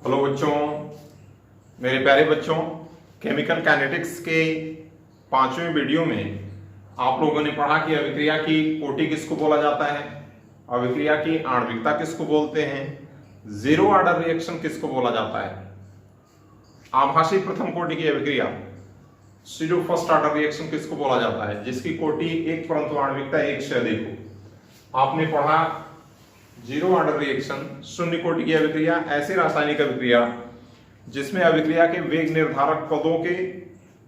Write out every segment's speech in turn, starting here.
Hello बच्चों, मेरे प्यारे बच्चों, केमिकल काइनेटिक्स के 5वें वीडियो में आप लोगों ने पढ़ा कि अभिक्रिया की कोटि किसको बोला जाता है, अभिक्रिया की आणविकता किसको बोलते हैं, जीरो ऑर्डर रिएक्शन किसको बोला जाता है, आभासी प्रथम कोटि की अभिक्रिया जीरो फर्स्ट ऑर्डर रिएक्शन किसको बोला जाता है, जिसकी कोटि एक परंतु आणविकता एक से अधिक हो। आपने पढ़ा जीरो ऑर्डर रिएक्शन शून्य कोटि की अभिक्रिया ऐसी रासायनिक अभिक्रिया जिसमें अभिक्रिया के वेग निर्धारक पदों के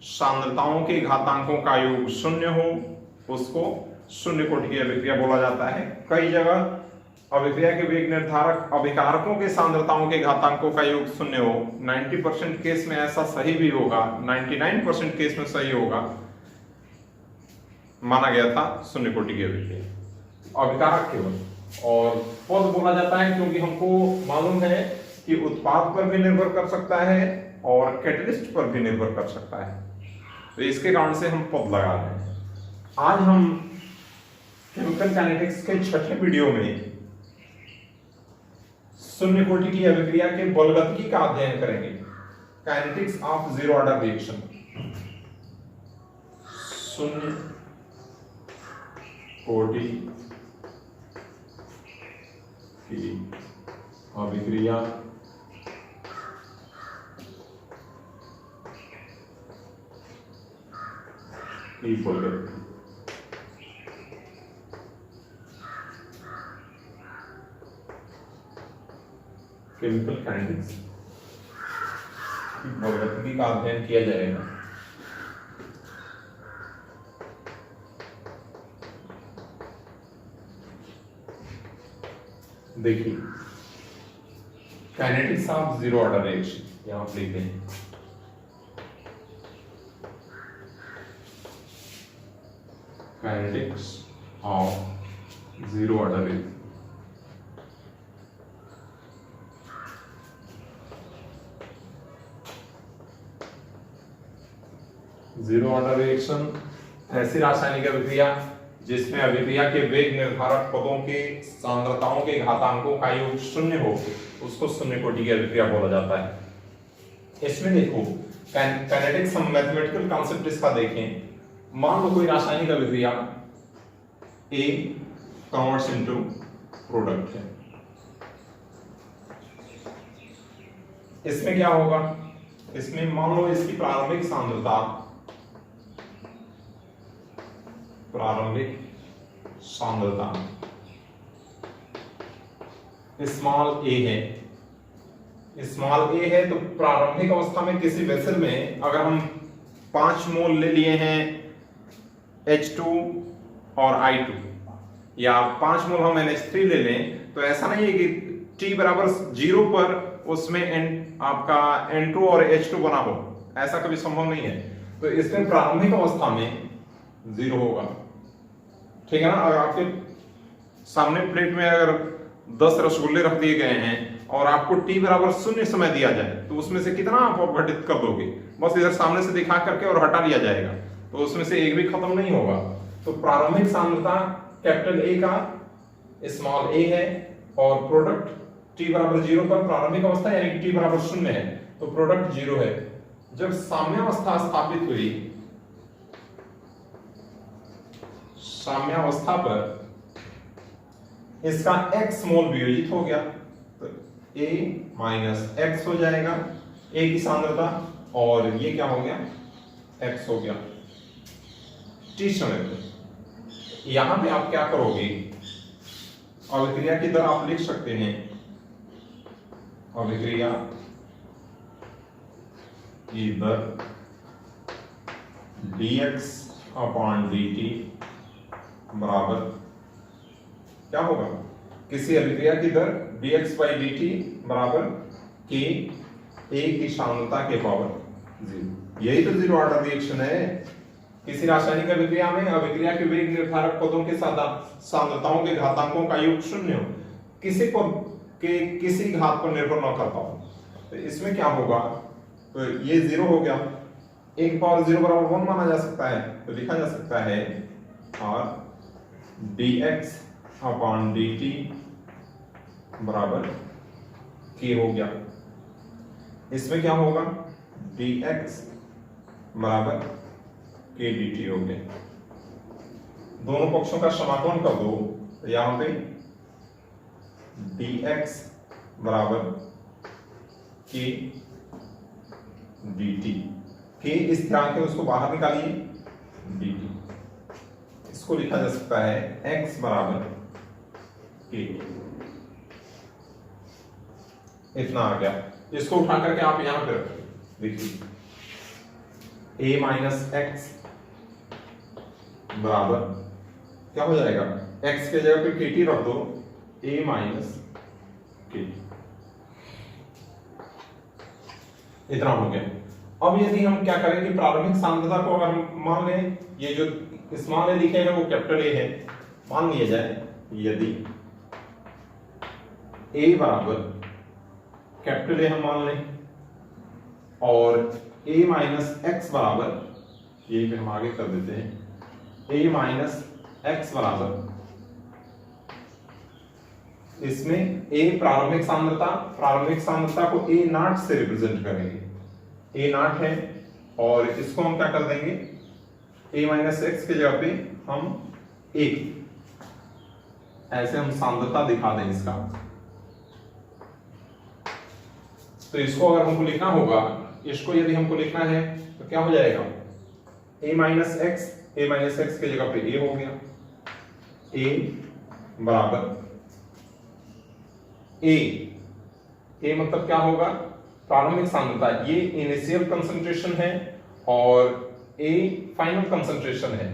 सांद्रताओं के घातांकों का योग शून्य हो, उसको शून्य कोटि की अभिक्रिया बोला जाता है। कई जगह अभिक्रिया के वेग निर्धारक अभिकारकों के सांद्रताओं के घातांकों का योग शून्य हो। 90% केस में ऐसा सही भी होगा, 99% केस में सही होगा, माना गया था शून्य कोटि की अभिक्रिया अभिकारक केवल। और पद बोला जाता है क्योंकि हमको मालूम है कि उत्पाद पर भी निर्भर कर सकता है और कैटलिस्ट पर भी निर्भर कर सकता है, तो इसके कारण से हम पद लगा रहे हैं। आज हम केमिकल काइनेटिक्स के छठे वीडियो में शून्य कोटि की अभिक्रिया के बलगतिकी का अध्ययन करेंगे। Kinetics of zero order reaction, शून्य कोटि की अभिक्रिया की बलगतिकी। केमिकल काइनेटिक्स की बलगतिकी का अध्ययन किया जाएगा। देखिए, kinetics of zero order reaction यहां पर लिखते हैं। Kinetics of zero order reaction, zero order reaction ऐसी रासायनिक अभिक्रिया जिसमें अभिक्रिया के वेग निर्धारक पदों के सांद्रताओं के घातांकों का योग शून्य हो, उसको शून्य कोटि की अभिक्रिया बोला जाता है। इसमें देखो, काइनेटिक्स हम मैथमेटिकल कॉन्सेप्ट इसका देखें। मान लो कोई रासायनिक अभिक्रिया ए कन्वर्ट्स इनटू प्रोडक्ट है। इसमें क्या होगा, इसमें मान लो इसकी प्रारंभिक सांद्रता स्मॉल ए है। स्मॉल ए है तो प्रारंभिक अवस्था में किसी वेसल में अगर हम 5 मोल ले लिए हैं H2 और I2, या 5 मोल हम NH3 ले लें, तो ऐसा नहीं है कि T बराबर 0 पर उसमें आपका N2 और H2 बना हो, ऐसा कभी संभव नहीं है। तो इसमें प्रारंभिक अवस्था में 0 होगा, ठीक है ना। अगर आपके सामने प्लेट में अगर 10 रसगुल्ले रख दिए गए हैं और आपको t बराबर 0 समय दिया जाए, तो उसमें से कितना आप अपघटित कर दोगे? बस इधर सामने से दिखा करके और हटा लिया जाएगा, तो उसमें से एक भी खत्म नहीं होगा। तो प्रारंभिक सांद्रता कैपिटल A का स्मॉल a है और प्रोडक्ट t बराबर 0 पर प्रारंभिक अवस्था यानी कि t बराबर 0 है, तो प्रोडक्ट 0 है। जब साम्यावस्था स्थापित हुई, साम्यावस्था पर इसका x मोल वियोजित हो गया, तो a माइनस x हो जाएगा, a की सांद्रता, और ये क्या हो गया, x हो गया t समय पर। यहां पे आप क्या करोगे, अभिक्रिया की दर आप लिख सकते हैं, अभिक्रिया की दर dx अपॉन dt बराबर क्या होगा, किसी अभिक्रिया की दर dx by dt बराबर k a की सांद्रता के पावर 0। यही तो जीरो ऑर्डर रिएक्शन है। किसी रासायनिक अभिक्रिया में अभिक्रिया के वेग निर्धारक पदों के सांद्रताओं के घातांकों का योग शून्य हो, किसी पद के किसी घात पर निर्भर न करता हो। तो इसमें क्या होगा, तो ये 0 हो गया, एक पावर 0 बराबर 1 माना जा सकता है, तो लिखा जा सकता है और dx अपॉन dt बराबर k हो गया। इसमें क्या होगा, dx बराबर k dt हो गया। दोनों पक्षों का समाकलन कर दो, तो यहां पे dx बराबर k dt, k स्थिरांक है उसको बाहर निकालिए, dt इसको लिखा जा सकता है x बराबर k। इतना आ गया। इसको उठा करके आप यहां पे रखिए, देखिए a माइनस एक्स बराबर क्या हो जाएगा, x के जगह पे kt रख दो, a माइनस k। इतना हो गया। अब यदि हम क्या करें कि प्रारंभिक सांद्रता को अगर हम मान लें, ये जो स्मॉल a लिखे हैं वो कैपिटल A है, मान लिया जाए यदि a बराबर कैपिटल A हम मान लें और a माइनस एक्स बराबर, ये भी हम आगे कर देते हैं, a माइनस एक्स बराबर, इसमें a प्रारंभिक सांद्रता को a नॉट से रिप्रेजेंट करेंगे, a नॉट है और इसको हम क्या कर देंगे, a माइनस एक्स के जगह पे हम 1, ऐसे हम सांद्रता दिखा दें इसका। तो इसको अगर हमको लिखना होगा, इसको यदि हमको लिखना है तो क्या हो जाएगा, a माइनस एक्स के जगह पे a हो गया, a बराबर a मतलब क्या होगा, प्रारंभिक सांद्रता, ये इनिशियल कंसंट्रेशन है और a फाइनल कंसंट्रेशन है।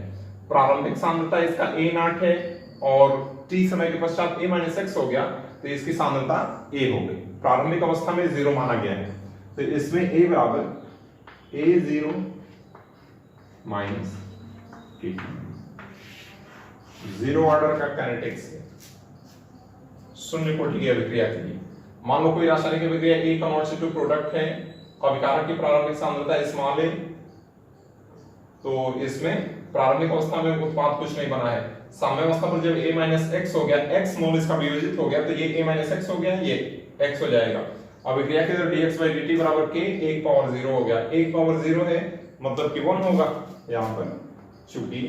प्रारंभिक सांद्रता इसका a नॉट है और t समय के पश्चात a माइनस एक्स हो गया तो इसकी सांद्रता a हो गई। प्रारंभिक अवस्था में 0 माना गया है, तो इसमें a बराबर a0 माइनस k, 0 ऑर्डर का काइनेटिक्स है शून्य कोटि की अभिक्रिया के लिए। मान लो कोई रासायनिक अभिक्रिया A कॉन्स्टिट्यूटिव प्रोडक्ट है, अभिकारक की प्रारंभिक सांद्रता स्मॉल a, तो इसमें प्रारंभिक अवस्था में उत्पाद कुछ नहीं बना है। साम्य अवस्था पर जब a माइनस एक्स हो गया, x मोल इसका वियोजित हो गया, तो ये a माइनस एक्स हो गया, ये x हो जाएगा। अभिक्रिया के अंदर dx by dt बराबर k 1 पावर 0 हो गया, 1 पावर 0 है मतलब कि 1 होगा यहाँ पर, चूंकि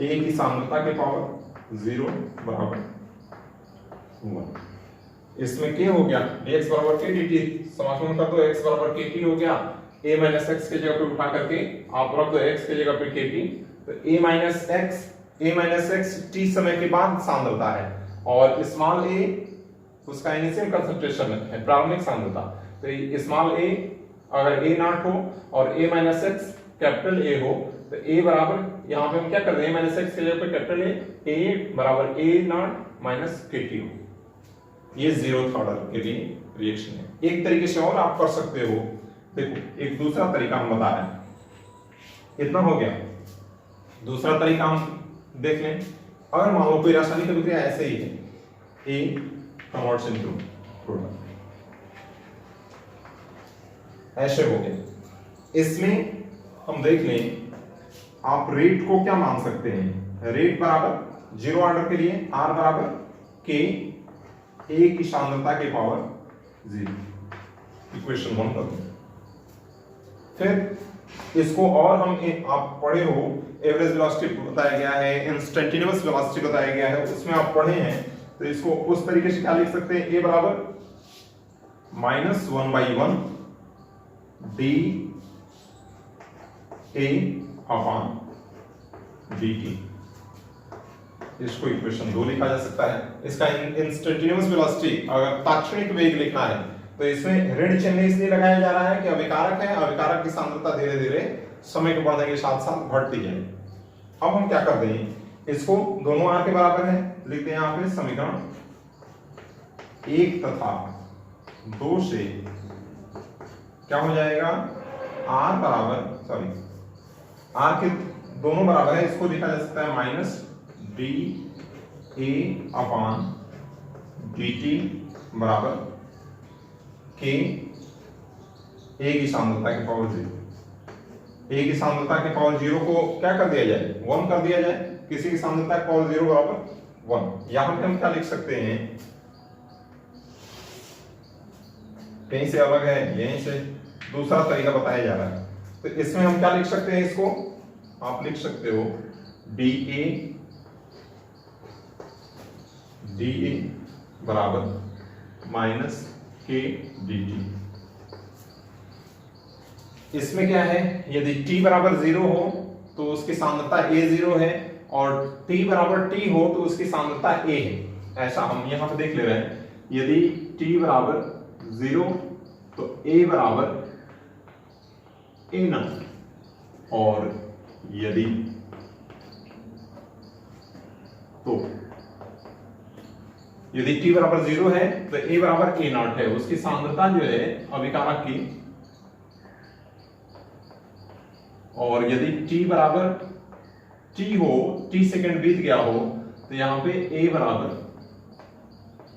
a की सांद्रता के पावर 0 बराबर 1। इसमें k हो गया, dx बराबर k dt, समाकलन कर दो, x बराबर kt हो गया, a माइनस एक्स के जगह पे उठा करके आप रख दो x के जगह पे kt, तो a माइनस एक्स t समय के बाद सांद्रता है और स्मॉल a उसका इनिशियल कंसंट्रेशन है, प्रारंभिक सांद्रता। तो स्मॉल a अगर a नॉट हो और a minus x capital A हो तो a बराबर, यहाँ पे हम क्या कर रहे हैं, a माइनस एक्स के जगह पे कैपिटल A बराबर a नॉट माइनस kt हो। ये 0th ऑर्डर के लिए रिएक्शन है। एक तरीके से और आप कर सकते हो, देखो एक दूसरा तरीका हम बता रहे हैं, इतना हो गया। दूसरा तरीका हम देख लें, अगर मान लो कोई रासायनिक अभिक्रिया ऐसे ही है, A कन्वर्ट्स इनटू प्रोडक्ट, ऐसे हो गया। इसमें हम देख लें, आप रेट को क्या मान सकते हैं, रेट बराबर 0 ऑर्डर के लिए R बराबर K A की सांद्रता के पावर 0, इक्वेशन 1 कर दो। फिर इसको और हम आप पढ़े हो, एवरेज वेलोसिटी बताया गया है, इंस्टेंटेनियस वेलोसिटी बताया गया है, उसमें आप पढ़े हैं, तो इसको उस तरीके से क्या लिख सकते हैं, a बराबर -1/1 d a अपॉन dt, इसको इक्वेशन 2 लिखा जा सकता है। इसका इंस्टेंटेनियस वेलोसिटी अगर तात्क्षणिक वेग लिखना है तो इसमें ऋण चिन्ह इसलिए लगाया जा रहा है कि अभिकारक है, अभिकारक की सांद्रता धीरे धीरे समय के बढ़ने के साथ साथ बढ़ती है। अब हम क्या करते हैं, इसको दोनों r के बराबर है, लिखते हैं यहाँ पे समीकरण 1 तथा 2 से क्या हो जाएगा, r के दोनों बराबर है, इसको लिखा जा सकता है minus D A upon D T बराबर के ए की सांद्रता के पावर 0। ए की सांद्रता के पावर 0 को क्या कर दिया जाए, 1 कर दिया जाए, किसी की सांद्रता के पावर 0 बराबर 1। यहां पे हम क्या लिख सकते हैं, कहीं से अलग है, यहीं से दूसरा तरीका बताया जा रहा है। तो इसमें हम क्या लिख सकते हैं, इसको आप लिख सकते हो डी ए बराबर माइनस के डी टी। इसमें क्या है, यदि t बराबर 0 हो तो उसकी सांद्रता a0 है, और t बराबर t हो तो उसकी सांद्रता a है। ऐसा हम यहां पे देख ले रहे हैं, यदि t बराबर 0 तो a बराबर a ना, और यदि t बराबर 0 है तो a बराबर a नॉट है, उसकी सांद्रता जो है अभिकारक की, और यदि t बराबर t हो, t सेकंड बीत गया हो, तो यहां पे a बराबर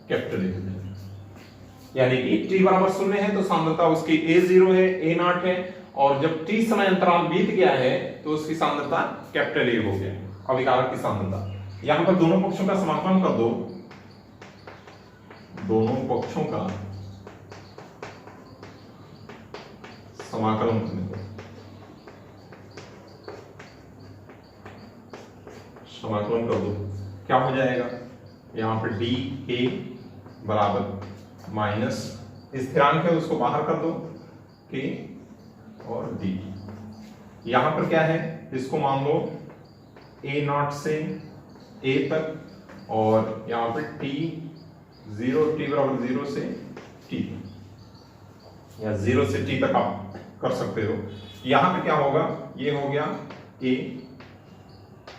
कैपिटल A, यानी कि t बराबर 0 है तो सांद्रता उसकी a0 है, a नॉट है, और जब t समय अंतराल बीत गया है तो उसकी सांद्रता कैपिटल A हो गया, अभिकारक की सांद्रता। यहां पर दोनों पक्षों का समाकलन कर दो, दोनों पक्षों का समाकलन करने दो, समाकलन कर दो, क्या हो जाएगा, यहां पर डी ए बराबर माइनस स्थिरांक है उसको बाहर कर दो, के और डी। यहां पर क्या है, इसको मान लो ए नॉट से ए तक, और यहां पर टी 0, टी बराबर 0 से टी, या 0 से टी तक आप कर सकते हो। यहां पे क्या होगा, ये हो गया ए,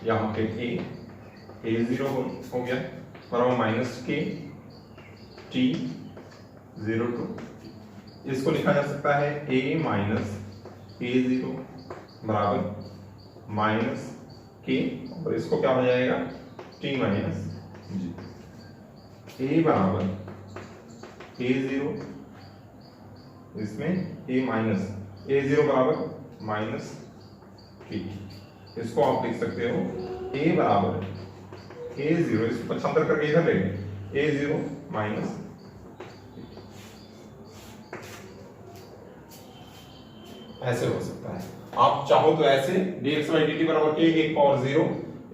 यहां पे a0 हो गया बराबर माइनस के टी 0 टू, इसको लिखा जा सकता है a माइनस a0 बराबर माइनस के, और इसको क्या हो जाएगा t माइनस a बराबर a0, इसमें a माइनस a0 बराबर माइनस के, इसको आप लिख सकते हो a बराबर a0, इसको पक्षांतर करके इधर लेंगे a0 माइनस, ऐसे हो सकता है। आप चाहो तो ऐसे dx by dt बराबर k 1 पावर 0,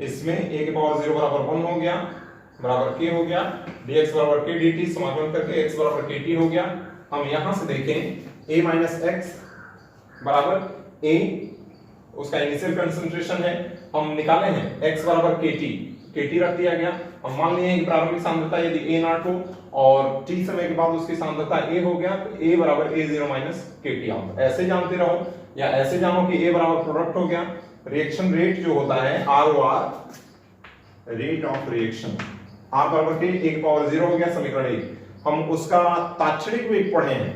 इसमें a के पावर 0 बराबर 1 हो गया, बराबर k हो गया, dx बराबर k dt समाकलन करके x बराबर kt हो गया। हम यहां से देखें a माइनस x बराबर a, उसका इनिशियल कंसंट्रेशन है, हम निकाले हैं x बराबर kt रख दिया गया। हम मान लिए हैं कि प्रारंभिक सांद्रता यदि a नॉट हो और t समय के बाद उसकी सांद्रता a हो गया, तो a बराबर a0 माइनस kt। आप ऐसे जानते रहो या ऐसे जानो कि a बराबर प्रोडक्ट हो गया। रिएक्शन रेट जो होता है ROR, rate of reaction, r बराबर के 1 पावर 0 हो गया, समीकरण 1। हम उसका ताक्षणिक वेग पढ़े हैं,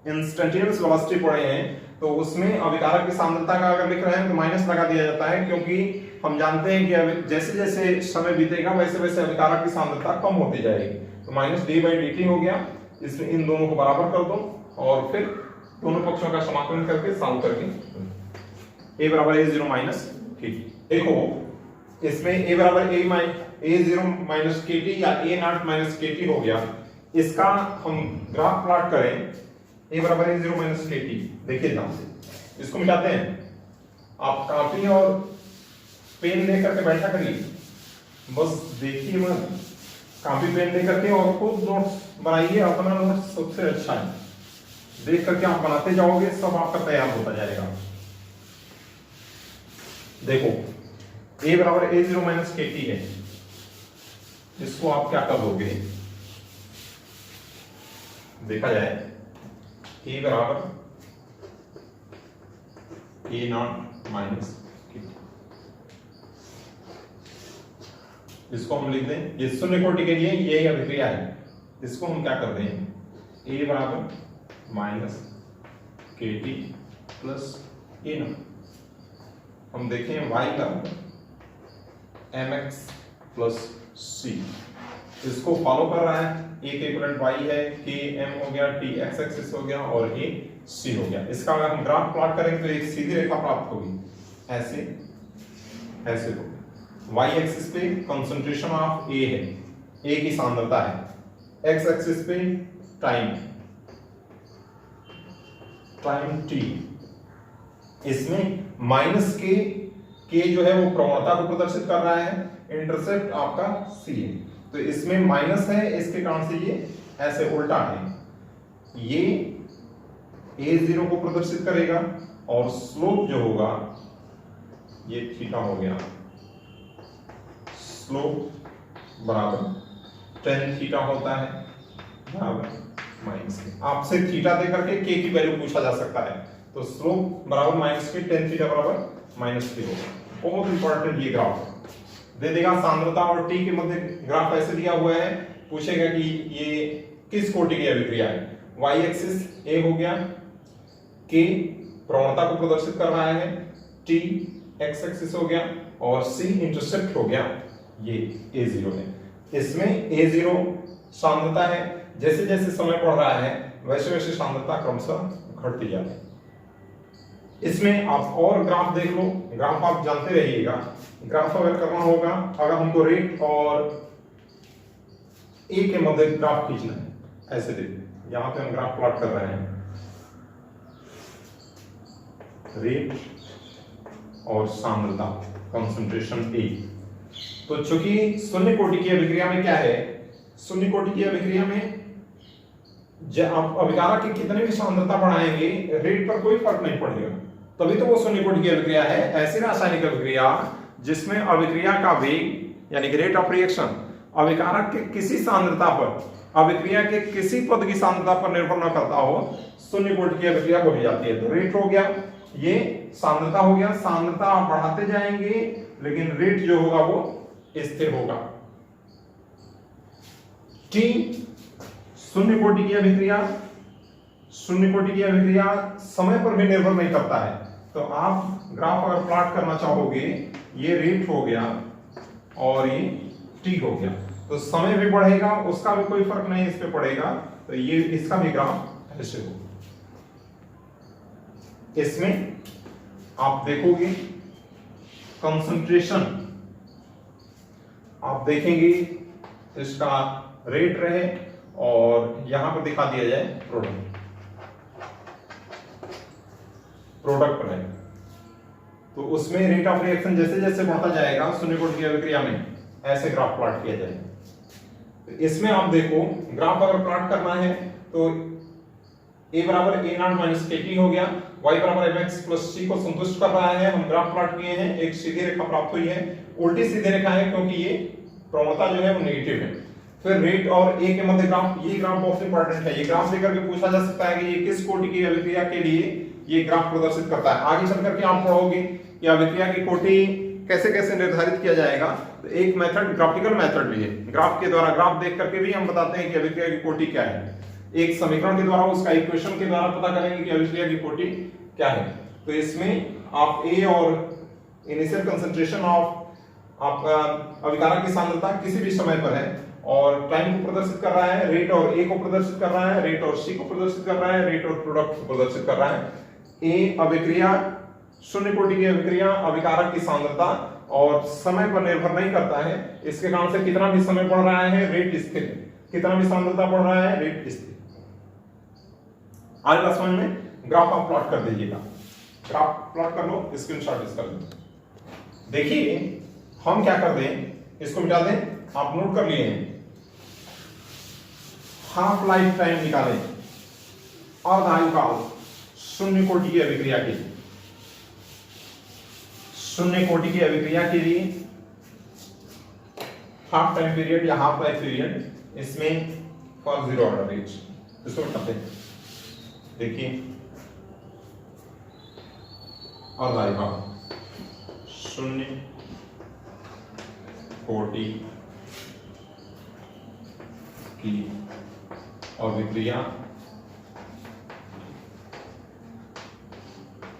इंस्टेंटेनियस वेलोसिटी पढ़े हैं, तो उसमें अभिकारक की सांद्रता का अगर लिख रहे हैं तो माइनस लगा दिया जाता है, क्योंकि हम जानते हैं कि जैसे जैसे समय बीतेगा वैसे वैसे अभिकारक की सांद्रता कम होती जाएगी। तो minus D by D T हो गया, इसमें इन दोनों को बराबर कर दो और फिर दोनों पक्षों का समाकलन करके सॉल्व करके a बराबर a0 माइनस kt। देखो इसमें a बराबर a0 माइनस kt या a नॉट माइनस kt हो गया। इसका हम ग्राफ प्लॉट करें, a बराबर a0 माइनस kt, देखिए ध्यान से, इसको मिटाते हैं। आप कॉपी और पेन लेकर के बैठा करिए, बस देखिए मत, कॉपी पेन लेकर के और खुद नोट्स बनाइए। अपना नोट्स सबसे अच्छा है, देख करके आप बनाते जाओगे, सब आपका तैयार होता जाएगा। देखो a बराबर a0 माइनस kt है, इसको आप क्या कर दोगे, देखा जाए a बराबर a नॉट माइनस kt, इसको हम लिख दें, ये शून्य कोटि के लिए यही अभिक्रिया है। इसको हम क्या कर दें, a बराबर minus kt plus a not. हम देखें y बराबर mx प्लस c, इसको फॉलो कर रहा है। a के इक्विवेलेंट y है, k m हो गया, t x एक्सिस हो गया और a c हो गया। इसका अगर हम ग्राफ प्लॉट करेंगे तो एक सीधी रेखा प्राप्त होगी, ऐसे ऐसे होगी। y एक्सिस पे कंसंट्रेशन ऑफ a है, a की सांद्रता है, x एक्सिस पे टाइम, टाइम टी। इसमें माइनस के जो है वो प्रवणता को प्रदर्शित कर रहा है, इंटरसेप्ट आपका सी है, तो इसमें माइनस है, इसके कारण से ये ऐसे उल्टा है, ये a0 को प्रदर्शित करेगा और स्लोप जो होगा ये थीटा हो गया, स्लोप बराबर tan थीटा होता है बराबर माइनस के। आपसे थीटा दे करके के की वैल्यू पूछा जा सकता है, तो स्लोप बराबर माइनस के, tan थीटा बराबर माइनस के होगा। बहुत इंपॉर्टेंट ये ग्राफ दे देगा, सांद्रता और टी के मध्य ग्राफ ऐसे दिया हुआ है, पूछेगा कि ये किस कोटि की अभिक्रिया है। y एक्सिस a हो गया, k प्रवणता को प्रदर्शित कर रहा है, t x एक्सिस हो गया और c इंटरसेप्ट हो गया, ये a0 है। इसमें a0 सांद्रता है, जैसे जैसे समय बढ़ रहा है वैसे वैसे सांद्रता क्रमशः घटती जाती है। इसमें आप और ग्राफ देख लो, ग्राफ आप जानते रहिएगा। ग्राफ अगर करना होगा, अगर हमको रेट और ए के मध्य ग्राफ खींचना है, ऐसे देखिए यहां पे हम ग्राफ प्लॉट कर रहे हैं, रेट और सांद्रता कंसंट्रेशन ए। तो चूंकि शून्य कोटि की अभिक्रिया में क्या है, शून्य कोटि की अभिक्रिया में जब आप अभिकारक की कितने भी सांद्रता बढ़ाएंगे रेट पर कोई फर्क नहीं पड़ेगा, तभी तो वो शून्य कोटि की अभिक्रिया है। ऐसी रासायनिक अभिक्रिया जिसमें अभिक्रिया का वेग यानी कि रेट ऑफ रिएक्शन अभिकारक के किसी सांद्रता पर, अभिक्रिया के किसी पद की सांद्रता पर निर्भर न करता हो, शून्य कोटि की अभिक्रिया बोली जाती है। तो रेट हो गया, ये सांद्रता हो गया, सांद्रता आप बढ़ाते जाएंगे लेकिन रेट जो होगा वो स्थिर होगा। टी शून्य कोटि की अभिक्रिया, शून्य कोटि की अभिक्रिया समय पर भी निर्भर नहीं करता है। तो आप ग्राफ अगर प्लॉट करना चाहोगे, ये रेट हो गया और ये टी हो गया, तो समय भी बढ़ेगा, उसका भी कोई फर्क नहीं इस पे पड़ेगा, तो ये इसका भी ग्राफ ऐसे होगा। इसमें आप देखोगे कंसंट्रेशन, आप देखेंगे इसका रेट रहे और यहां पर दिखा दिया जाए प्रोडक्ट रहे, तो उसमें रेट ऑफ रिएक्शन जैसे जैसे बढ़ता जाएगा शून्य कोटि की अभिक्रिया में ऐसे ग्राफ प्लॉट किया जाएगा। तो इसमें आप देखो ग्राफ अगर प्लॉट करना है तो a बराबर a0 माइनस kt हो गया, y बराबर mx प्लस c को संतुष्ट कर रहा है। हम ग्राफ प्लॉट किए हैं, एक सीधी रेखा प्राप्त हुई है, उल्टी सीधी रेखा है क्योंकि ये प्रवणता जो है वो नेगेटिव है। फिर रेट और a के मध्य ग्राफ, ये ग्राफ बहुत इंपॉर्टेंट है, ये ग्राफ देकर के पूछा जा सकता है कि ये किस कोटि की अभिक्रिया के लिए ये ग्राफ प्रदर्शित करता है। आगे चल करके आप पढ़ोगे कि अभिक्रिया की कोटि कैसे कैसे निर्धारित किया जाएगा। तो एक मेथड ग्राफिकल मेथड भी है, ग्राफ के द्वारा, ग्राफ देख करके भी हम बताते हैं कि अभिक्रिया की कोटि क्या है। एक समीकरण के द्वारा, उसका इक्वेशन के द्वारा पता करेंगे कि अभिक्रिया की कोटि क्या है। तो इसमें आप ए और इनिशियल कंसंट्रेशन ऑफ आपका अभिकारक की सांद्रता किसी भी समय पर है और टाइम को प्रदर्शित कर रहा है, रेट और ए को प्रदर्शित कर रहा है, रेट और सी को प्रदर्शित कर रहा है, रेट और प्रोडक्ट को प्रदर्शित कर रहा है। ए अभिक्रिया, शून्य कोटि की अभिक्रिया, अभिकारक की सांद्रता और समय पर निर्भर नहीं करता है, इसके कारण से कितना भी समय बढ़ रहा है रेट स्थिर है, कितना भी सांद्रता बढ़ रहा है रेट स्थिर। आज क्लास में ग्राफ आप प्लॉट कर दीजिएगा, ग्राफ प्लॉट कर लो, स्क्रीनशॉट इसका लो। देखिए हम क्या कर दें, इसको मिटा दें, आप नोट कर लिए हैं, हाफ लाइफ टाइम निकालें और आयुकाल शून्य कोटि की अभिक्रिया के लिए, शून्य कोटि की अभिक्रिया के लिए हाफ टाइम पीरियड या हाफ लाइफ पीरियड, इसमें फॉर जीरो ऑर्डर रेट, इसको बताते हैं। देखिए और आएगा शून्य कोटि की अभिक्रिया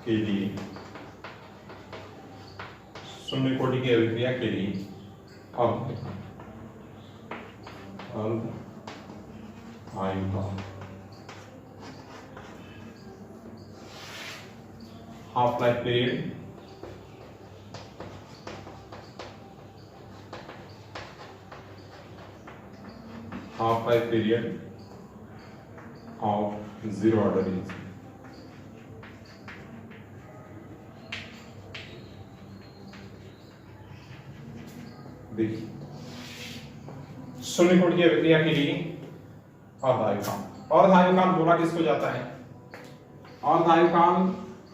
के लिए, शून्य कोटि की अभिक्रिया के लिए अब IUCAA half life period half life period of zero order reaction, देखिए शून्य कोटि की अभिक्रिया के लिए अर्धायुकाल, अर्धायुकाल बोला किसको जाता है? अर्धायुकाल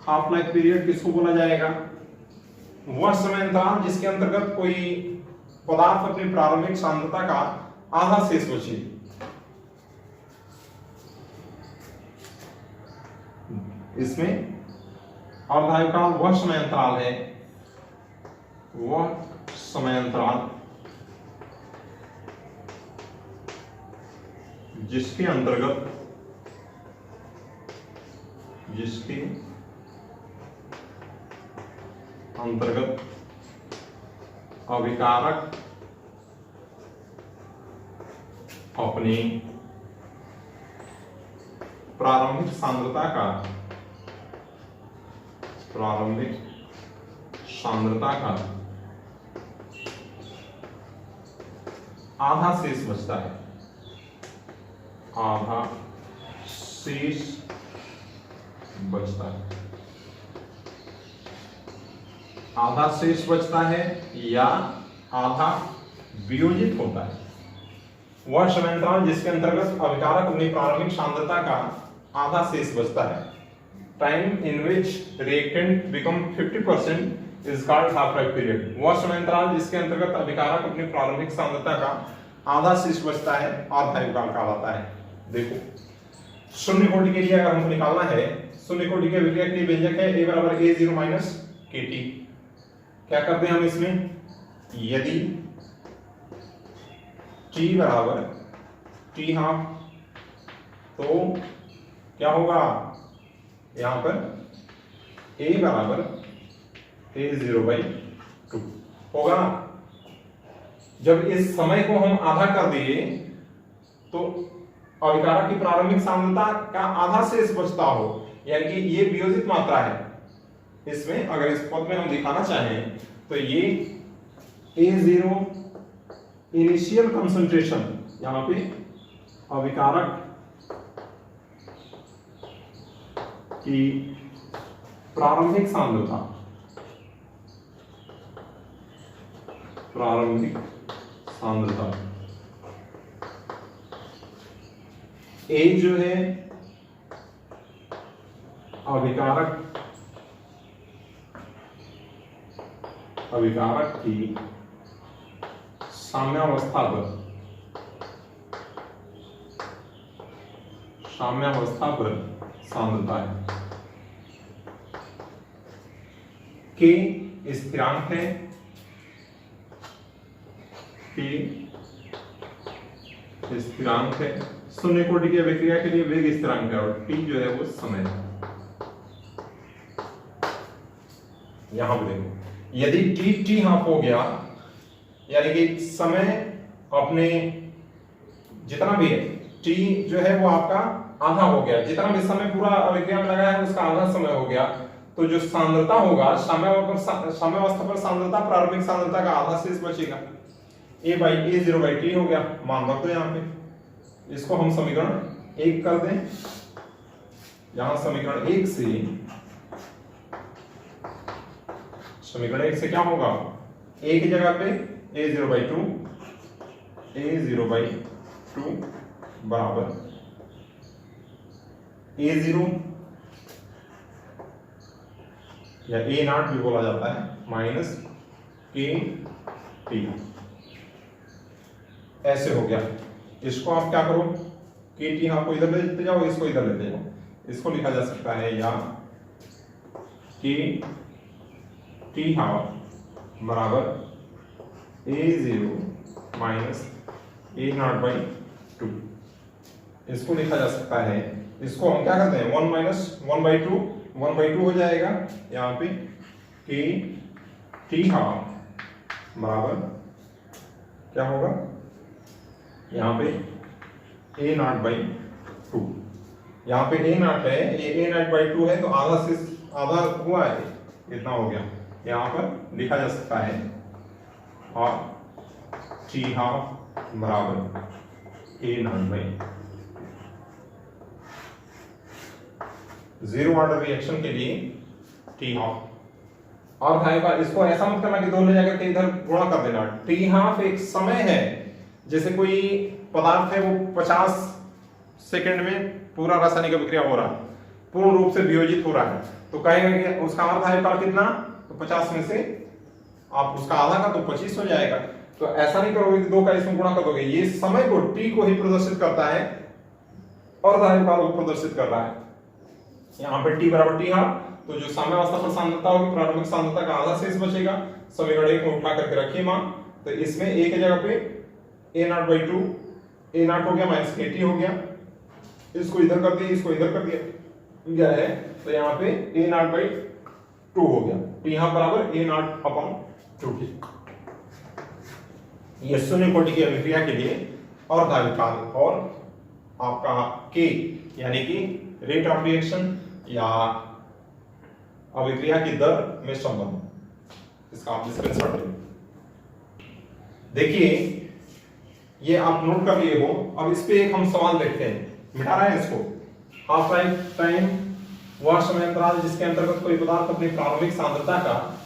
हाफ लाइफ पीरियड किसको बोला जाएगा? वह समय अंतराल जिसके अंतर्गत कोई पदार्थ अपनी प्रारंभिक सांद्रता का आधा शेष बचे। इसमें अर्धायुकाल वह समय अंतराल है, वह समय अंतराल जिसके अंतर्गत अभिकारक अपनी प्रारंभिक सांद्रता का आधा शेष बचता है, आधा शेष बचता है, आधा शेष बचता है या आधा वियोजित होता है। वह समय अंतराल जिसके अंतर्गत अभिकारक अपनी प्रारंभिक सांद्रता का आधा शेष बचता है। Time in which reactant become 50% is called half life period. वह समय अंतराल जिसके अंतर्गत अभिकारक अपनी प्रारंभिक सांद्रता का आधा शेष बचता है अर्धायुकाल कहलाता है। देखो शून्य कोटि के लिए अगर हमको निकालना है, शून्य कोटि के अभिक्रिया के लिए व्यंजक है a बराबर a0 माइनस kt। क्या करते हैं हम इसमें? यदि t बराबर t हाफ तो क्या होगा? यहां पर a बराबर a0/2 होगा। जब इस समय को हम आधा कर दिए तो अभिकारक की प्रारंभिक सांद्रता का आधा शेष बचता हो, यानी कि ये वियोजित मात्रा है। इसमें अगर इस पद में हम दिखाना चाहें तो ये A0 इनिशियल कंसंट्रेशन, यहां पे अभिकारक की प्रारंभिक सांद्रता, A जो है अभिकारक की साम्यावस्था पर सांद्रता है। K स्थिरांक है, शून्य कोटि की अभिक्रिया के लिए वेग स्थिरांक है और T जो है वो समय है। यहां पे देखो यदि t हाफ हो गया, यानी कि समय अपने जितना भी है t जो है वो आपका आधा हो गया, जितना भी समय पूरा अभिक्रिया में लगा है उसका आधा समय हो गया, तो जो सांद्रता होगा साम्यावस्था पर सांद्रता प्रारंभिक सांद्रता का आधा शेष बचेगा। a/a0/t हो गया, मान रख दो यहाँ पे। इसको हम समीकरण 1 कर दें। यहां समीकरण 1 से क्या होगा? a की जगह पे a0/2 बराबर a0 या a0 भी बोला जाता है माइनस kt। ऐसे हो गया। इसको आप क्या करो, kt हाफ को इधर ले लेते जाओ, इसको इधर लेते जाओ। इसको लिखा जा सकता है या kt हाफ बराबर a0 माइनस a0/2। इसको लिखा जा सकता है। इसको हम क्या करते हैं 1 माइनस 1/2 हो जाएगा। यहाँ पे kt हाफ बराबर क्या होगा? यहाँ पे a0/2। यहाँ पे a0 है, ये a0/2 है तो आधा हुआ है, इतना हो गया। यहाँ पर लिखा जा सकता है और t हाफ बराबर a0/2। जीरो ऑर्डर रिएक्शन के लिए t हाफ अर्धायु काल, इसको ऐसा मत करना कि 2 ले जाकर के इधर गुणा कर देना। टी हाफ एक समय है, जैसे कोई पदार्थ है वो 50 सेकंड में पूरा रासायनिक अभिक्रिया हो रहा है, पूर्ण रूप से वियोजित हो रहा है, तो कहेगा कि उसका अर्धायु काल कितना, तो 50 में से आप उसका आधा का तो 25 हो जाएगा। तो ऐसा नहीं करोगे कि 2 का इसमें गुणा कर दोगे, ये समय को टी को ही प्रदर्शित करता है, अर्धायु काल को प्रदर्शित कर रहा है। यहाँ पे टी बराबर टी हाफ, तो जो साम्यावस्था पर सांद्रता होगी प्रारंभिक सांद्रता का आधा शेष बचेगा, समीकरण 1 में उठा करके रखिए मान, तो इसमें a की जगह पे a0/2 a0 हो गया माइनस kt हो गया, इसको इधर कर दिया, इसको इधर कर दिया गया है, तो यहाँ पे a0/2 हो गया, टी हाफ बराबर a0/2। ये शून्य कोटि की अभिक्रिया के लिए अर्धायु काल और आपका k यानी कि रेट ऑफ रिएक्शन या अभिक्रिया की दर में संबंध, इसका आप स्क्रीनशॉट लें। देखिए ये आप नोट कर लिए हो। अब इस पे एक हम सवाल देखते हैं, मिटा रहे हैं इसको। हाफ लाइफ टाइम वह समय अंतराल जिसके अंतर्गत कोई पदार्थ अपनी प्रारंभिक सांद्रता का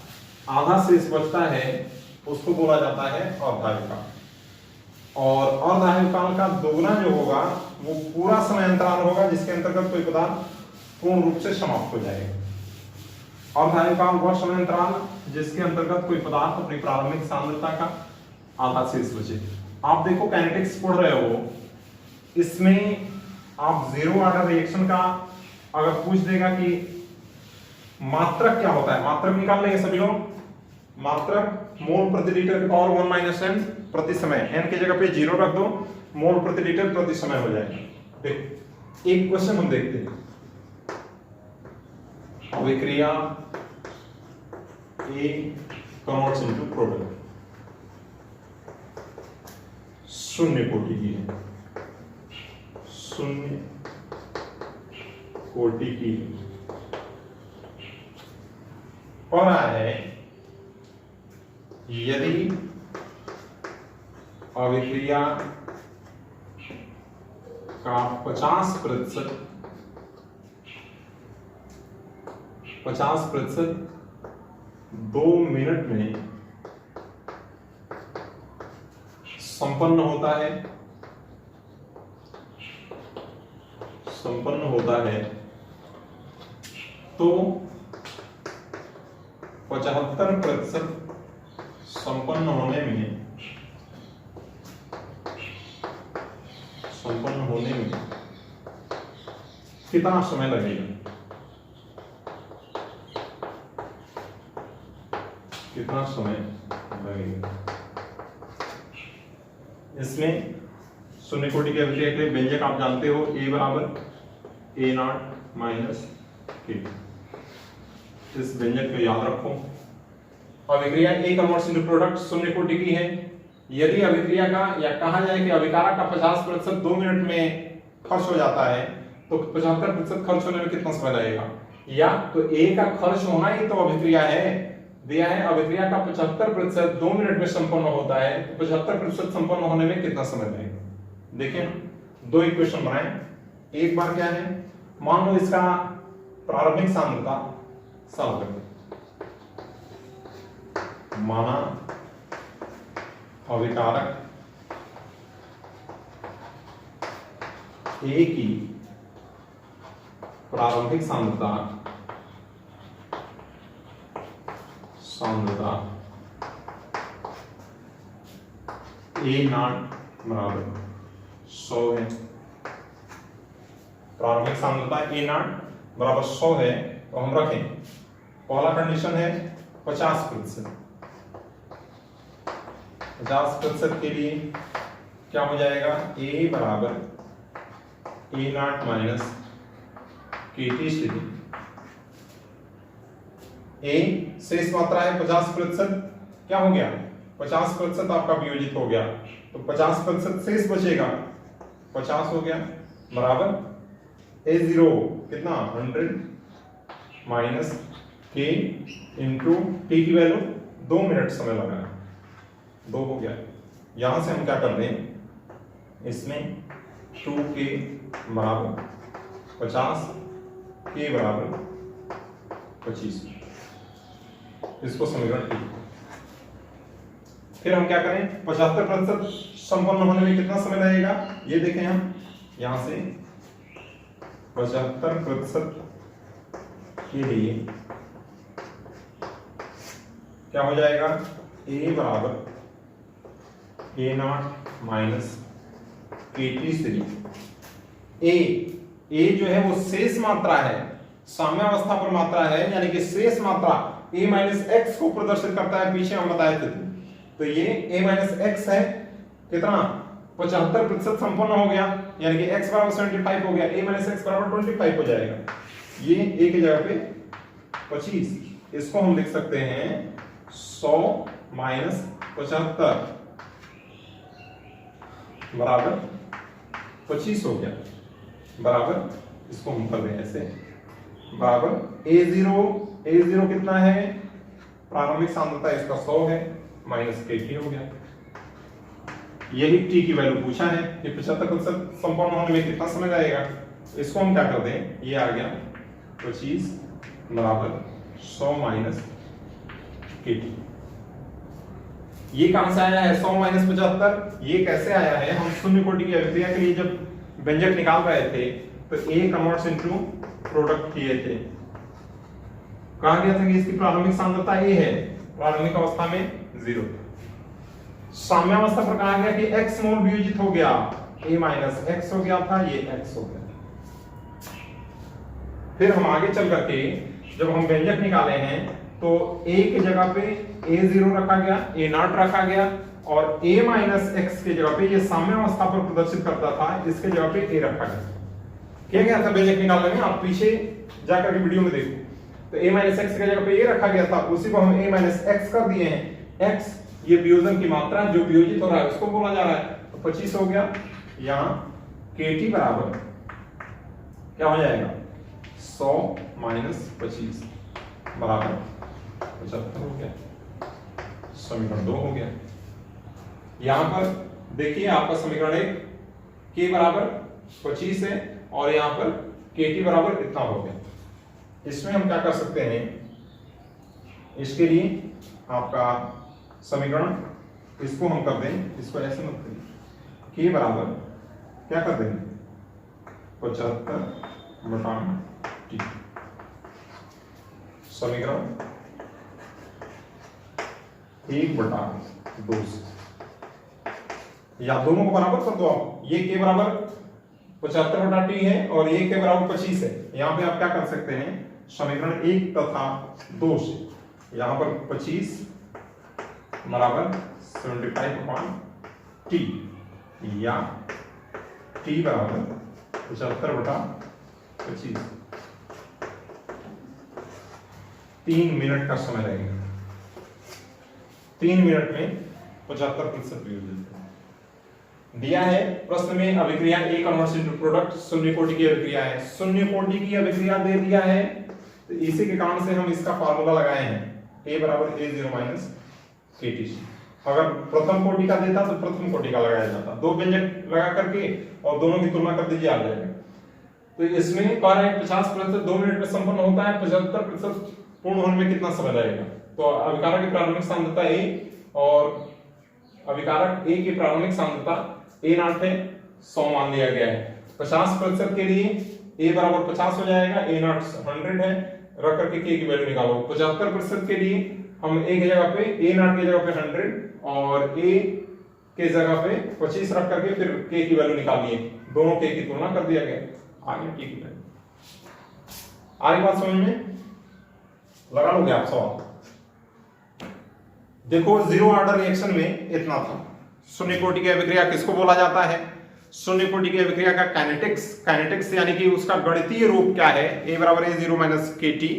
आधा शेष बचता है उसको बोला जाता है अर्धायु काल, और अर्धायु काल का दोगुना जो होगा वो पूरा समय अंतराल होगा जिसके अंतर्गत कोई पदार्थ पूर्ण रूप से समाप्त हो जाएगा। अर्धायु काल वह समय अंतराल जिसके अंतर्गत कोई पदार्थ अपनी प्रारंभिक सांद्रता का आधा शेष बचे। आप देखो काइनेटिक्स पढ़ रहे हो, इसमें आप जीरो ऑर्डर रिएक्शन का अगर पूछ देगा कि मात्रक क्या होता है, मात्रक निकाल लेंगे सभी लोग। मात्रक मोल प्रति लीटर की पावर 1 माइनस n प्रति समय, n की जगह पे 0 रख दो, मोल प्रति लीटर प्रति समय हो जाएगा। एक क्वेश्चन हम देखते हैं, अभिक्रिया A कन्वर्ट्स इनटू प्रोडक्ट, शून्य कोटि की है, शून्य कोटि की और रहा है यदि अभिक्रिया का 50% 2 मिनट में संपन्न होता है, तो 75% संपन्न होने में कितना समय लगेगा, इसमें शून्य कोटि की अभिक्रिया के लिए व्यंजक आप जानते हो, A बराबर A0 माइनस K, इस व्यंजक को याद रखो। अभिक्रिया A कन्वर्ट्स इनटू प्रोडक्ट शून्य कोटि की है। यदि अभिक्रिया का या कहा जाए कि अभिकारक का 50% 2 मिनट में खर्च हो जाता है, तो 75% खर्च होने में कितना समय लगेगा, या तो A का खर्च होना ही तो अभिक्रिया है, दिया है अभिक्रिया का 75% 2 मिनट में संपन्न होता है, तो 75% संपन्न होने में कितना समय लगेगा। देखिए 2 इक्वेशन बनाएं। एक बार क्या है, मान लो इसका प्रारंभिक सांद्रता सॉल्व कर, माना अभिकारक A की प्रारंभिक सांद्रता A0 बराबर 100 है। प्रारंभिक सांद्रता A0 बराबर 100 है, तो हम रखें पहला कंडीशन है 50%। 50% के लिए क्या हो जाएगा, A बराबर A0 माइनस KT स्थिति, A शेष मात्रा है 50%, क्या हो गया 50% आपका वियोजित हो गया, तो 50% शेष बचेगा, 50 हो गया बराबर A0 कितना 100 माइनस K इंटू T की वैल्यू 2 मिनट समय लगा, 2 हो गया। यहां से हम क्या कर दें, इसमें 2K बराबर 50, K बराबर 25, इसको समीकरण टी। फिर हम क्या करें, 75% संपन्न होने में कितना समय लगेगा ये देखें हम। यहां से 75% के लिए क्या हो जाएगा, a बराबर a0 माइनस KT3। a जो है वो शेष मात्रा है, साम्यावस्था पर मात्रा है, यानी कि शेष मात्रा a माइनस एक्स को प्रदर्शित करता है, पीछे हम बताए थे। तो ये a माइनस एक्स है, कितना 75% संपन्न हो गया, यानी कि x बराबर 75 हो गया, a माइनस एक्स बराबर 25 हो जाएगा। ये a की जगह पे 25, इसको हम लिख सकते हैं 100 माइनस 75 बराबर 25 हो गया, बराबर इसको हम कर दें ऐसे, बराबर a0 कितना है, प्रारंभिक सांद्रता इसका 100 है, माइनस KT हो गया। यही t की वैल्यू पूछा है कि 75% संपन्न होने में कितना समय लगेगा। इसको हम क्या कर दें, ये आ गया 25 बराबर 100 माइनस KT। ये कहां से आया है 100 माइनस 75, ये कैसे आया है, हम शून्य कोटि की अभिक्रिया के लिए जब व्यंजक निकाल रहे थे तो a कन्वर्ट्स इनटू प्रोडक्ट किए थे, कहा गया था कि इसकी प्रारंभिक सांद्रता a है, प्रारंभिक अवस्था में 0। साम्यावस्था पर कहा गया कि x मोल वियोजित हो गया, a माइनस एक्स हो गया था, ये x हो गया। फिर हम आगे चल करके जब हम व्यंजक निकाले हैं तो a की जगह पे a0 रखा गया, a0 रखा गया, और a माइनस एक्स की जगह पे ये साम्यावस्था पर प्रदर्शित करता था, इसके जगह पे a रखा गया। क्या गया था व्यंजक निकालने में, आप पीछे जाकर के वीडियो में देखो। तो a माइनस एक्स की जगह पे a रखा गया था, उसी को हम a माइनस एक्स कर दिए हैं। x ये वियोजन की मात्रा जो वियोजित हो रहा है उसको बोला जा रहा है, तो 25 हो गया। यहाँ KT बराबर क्या हो जाएगा 100 माइनस 25 बराबर 75 हो गया, समीकरण 2 हो गया। यहां पर देखिए आपका समीकरण 1 k बराबर 25 है और यहां पर KT बराबर इतना हो गया। इसमें हम क्या कर सकते हैं, इसके लिए आपका समीकरण इसको हम कर दें, इसको ऐसे मत करिए, k बराबर क्या कर देंगे 75 बटा t, समीकरण 1/2 या दोनों को बराबर कर दो आप। ये k बराबर 75 बटा t है और ये k बराबर 25 है। यहां पे आप क्या कर सकते हैं, समीकरण 1 तथा 2 से यहां पर 25 बराबर 75 t या t बराबर 75 बटा 25, 3 मिनट का समय लगेगा। 3 मिनट में 75% वियोजित दिया है। प्रश्न में अभिक्रिया A कन्वर्ट्स इनटू प्रोडक्ट शून्य कोटि की अभिक्रिया है, शून्य कोटि की अभिक्रिया दे दिया है, तो इसी के कारण से हम इसका फार्मूला लगाए हैं, A बराबर A0 माइनस KT। अगर प्रथम कोटि का देता तो प्रथम कोटि का लगाया जाता, दो व्यंजक लगा करके और दोनों की तुलना कर दीजिए, आ जाएगा। तो इसमें कह रहे हैं 50% 2 मिनट में संपन्न होता है, 75% पूर्ण होने में कितना समय लगेगा। तो अभिकारक की प्रारंभिक सांद्रता A और अभिकारक A की प्रारंभिक सांद्रता A0 है, 100 मान लिया गया है। 50% के लिए A बराबर 50 हो जाएगा, A0 100 है, रख करके K की वैल्यू निकालो। 75% के लिए हम A की जगह पे A0 की जगह पे 100 और A के जगह पे 25 रख करके फिर K की वैल्यू निकाल लिए, दोनों K की तुलना कर दिया गया, आगे K की वैल्यू। आगे बात समझ में लगा लोगे आप सवाल। देखो जीरो ऑर्डर रिएक्शन में इतना था। शून्य कोटि की अभिक्रिया किसको बोला जाता है, शून्य कोटि की अभिक्रिया का काइनेटिक्स यानी कि उसका गणितीय रूप क्या है, A बराबर A0 माइनस KT,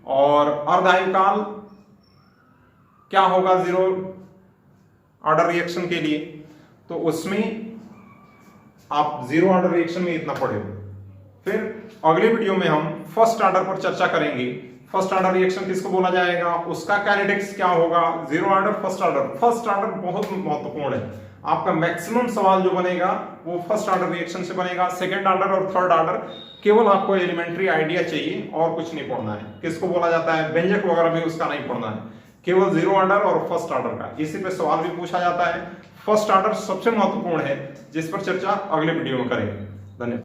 और अर्धायुकाल क्या होगा जीरो ऑर्डर रिएक्शन के लिए, तो उसमें आप जीरो ऑर्डर रिएक्शन में इतना पढ़े हो। फिर अगले वीडियो में हम फर्स्ट ऑर्डर पर चर्चा करेंगे। फर्स्ट ऑर्डर रिएक्शन किसको बोला जाएगा, उसका काइनेटिक्स क्या होगा, जीरो ऑर्डर फर्स्ट ऑर्डर बहुत महत्वपूर्ण है। आपका मैक्सिमम सवाल जो बनेगा वो फर्स्ट ऑर्डर रिएक्शन से बनेगा। सेकंड ऑर्डर और थर्ड ऑर्डर केवल आपको एलिमेंट्री आइडिया चाहिए और कुछ नहीं पढ़ना है। किसको बोला जाता है, व्यंजक वगैरह भी उसका नहीं पढ़ना है। केवल जीरो ऑर्डर और फर्स्ट ऑर्डर का। इसी पे सवाल भी पूछा जाता है। फर्स्ट ऑर्डर सबसे महत्वपूर्ण है, जिस पर चर्चा अगले वीडियो में करेंगे। धन्यवाद।